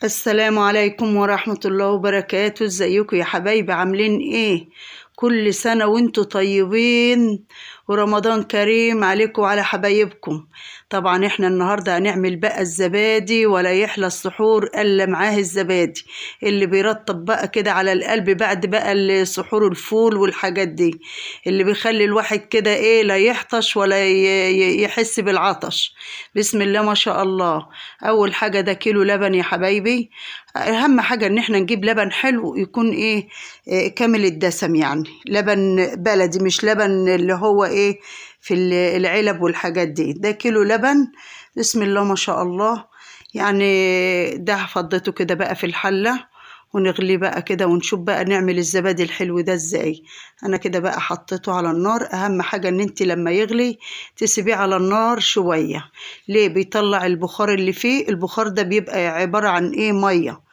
السلام عليكم ورحمة الله وبركاته. ازيكم يا حبايبي؟ عاملين ايه؟ كل سنة وانتوا طيبين ورمضان كريم عليكم وعلى حبايبكم. طبعا احنا النهاردة هنعمل بقى الزبادي، ولا يحلى السحور الا معاه الزبادي اللي بيرطب بقى كده على القلب بعد بقى السحور، الفول والحاجات دي اللي بيخلي الواحد كده ايه، لا يحطش ولا يحس بالعطش. بسم الله ما شاء الله. اول حاجة ده كيلو لبن يا حبايبي. اهم حاجة ان احنا نجيب لبن حلو يكون ايه، كامل الدسم، يعني لبن بلدي مش لبن اللي هو ايه في العلب والحاجات دي. ده كيلو لبن. بسم الله ما شاء الله. يعني ده فضيته كده بقى في الحلة ونغليه بقى كده ونشوف بقى نعمل الزبادي الحلو ده ازاي. انا كده بقى حطيته على النار. اهم حاجة ان انت لما يغلي تسيبيه على النار شوية. ليه؟ بيطلع البخار اللي فيه. البخار ده بيبقى عبارة عن ايه، مية.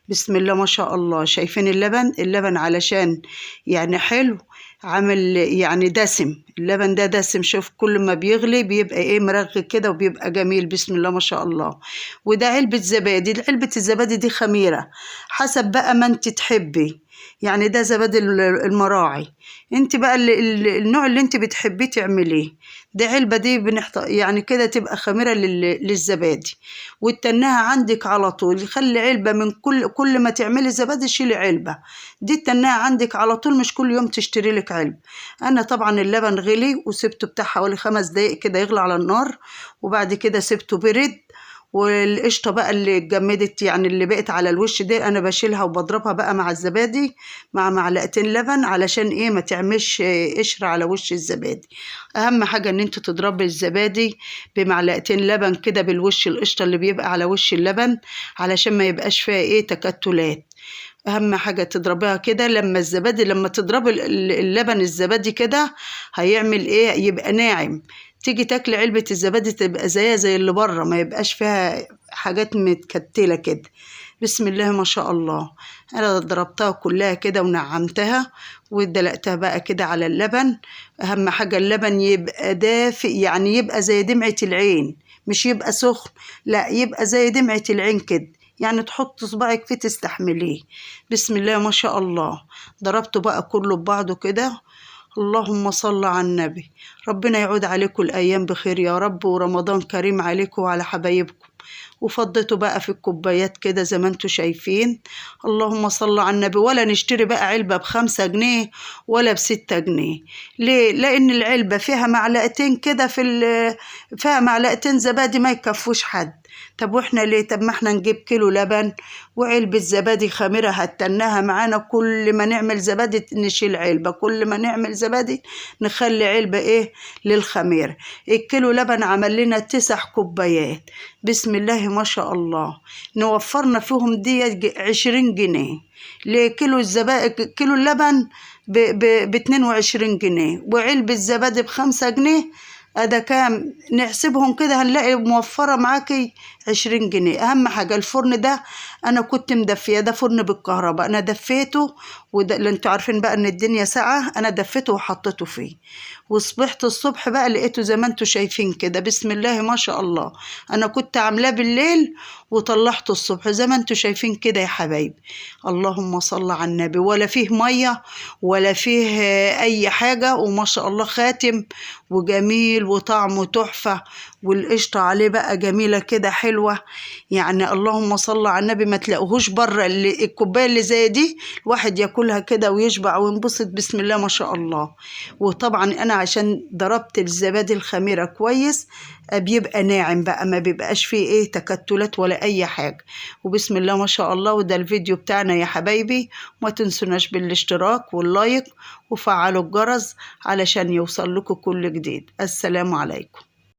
بسم الله ما شاء الله. شايفين اللبن علشان يعني حلو، عامل يعني دسم. اللبن ده دسم. شوف كل ما بيغلي بيبقى ايه، مرغي كده وبيبقى جميل. بسم الله ما شاء الله. وده علبة زبادي. علبة الزبادي دي خميرة حسب بقى ما انت تحبي. يعني ده زبادي المراعي. انت بقى النوع اللي انت بتحبيه تعمليه. ده علبة دي يعني كده تبقى خميرة للزبادي. وتنها عندك على طول. خلي علبة من كل ما تعملي زبادي شيلي علبة. دي تنها عندك على طول، مش كل يوم تشتري لك علبة. انا طبعا اللبن غلي وسبته بتاع حوالي 5 دقايق كده يغلي على النار، وبعد كده سبته برد. والقشطة بقى اللي اتجمدت يعني اللي بقت على الوش دي انا بشيلها وبضربها بقى مع الزبادي مع معلقتين لبن، علشان ايه، ما تعملش قشرة على وش الزبادي. اهم حاجة ان انت تضربي الزبادي بمعلقتين لبن كده بالوش القشطة اللي بيبقى على وش اللبن، علشان ما يبقاش فيها ايه، تكتلات. اهم حاجة تضربيها كده. لما تضربي اللبن الزبادي كده هيعمل ايه، يبقى ناعم. تيجي تاكل علبة الزبادي تبقى زي اللي بره، ما يبقاش فيها حاجات متكتلة كده. بسم الله ما شاء الله. انا ضربتها كلها كده ونعمتها ودلقتها بقى كده على اللبن. اهم حاجة اللبن يبقى دافئ، يعني يبقى زي دمعة العين، مش يبقى سخن، لا يبقى زي دمعة العين كده، يعني تحط صباعك فيه تستحمليه. بسم الله ما شاء الله. ضربته بقى كله ببعضه كده. اللهم صل على النبي. ربنا يعود عليكم الأيام بخير يا رب، ورمضان كريم عليكم وعلى حبايبكم. وفضيته بقى في الكوبايات كده زي ما انتوا شايفين. اللهم صل على النبي. ولا نشتري بقى علبة ب5 جنيه ولا ب6 جنيه. ليه؟ لأن العلبة فيها معلقتين كده فيها معلقتين زبادي ما يكفوش حد. طب واحنا ليه؟ طب ما احنا نجيب كيلو لبن وعلبة زبادي خميرة هتنها معانا. كل ما نعمل زبادي نشيل علبة، كل ما نعمل زبادي نخلي علبة ايه للخميرة. الكيلو لبن عمل لنا 9 كوبايات. بسم الله ما شاء الله. نوفرنا فيهم دي 20 جنيه. لكيلو كيلو اللبن ب22 جنيه، وعلبة زبادي ب5 جنيه. أدا كام نحسبهم كده هنلاقي موفرة معاكي 20 جنيه. أهم حاجة الفرن ده أنا كنت مدفية، ده فرن بالكهرباء أنا دفيته. وده اللي انتوا عارفين بقى إن الدنيا ساقعة، أنا دفيته وحطيته فيه. وصبحت الصبح بقى لقيته زي ما انتوا شايفين كده. بسم الله ما شاء الله. أنا كنت عاملاه بالليل وطلعته الصبح زي ما انتوا شايفين كده يا حبايبي. اللهم صل على النبي. ولا فيه مية ولا فيه أي حاجة، وما شاء الله خاتم وجميل وطعمه تحفة. والقشطة عليه بقى جميلة كده حلوة. يعني اللهم صل على النبي. ما تلاقوهوش بره. الكوباية اللي زي دي الواحد ياكلها كده ويشبع وينبسط. بسم الله ما شاء الله. وطبعا انا عشان ضربت الزبادي الخميرة كويس بيبقى ناعم بقى، ما بيبقاش فيه ايه تكتلات ولا اي حاجة. وبسم الله ما شاء الله. وده الفيديو بتاعنا يا حبايبي. ما تنسوناش بالاشتراك واللايك وفعلوا الجرس علشان يوصل لكم كل جديد. السلام عليكم.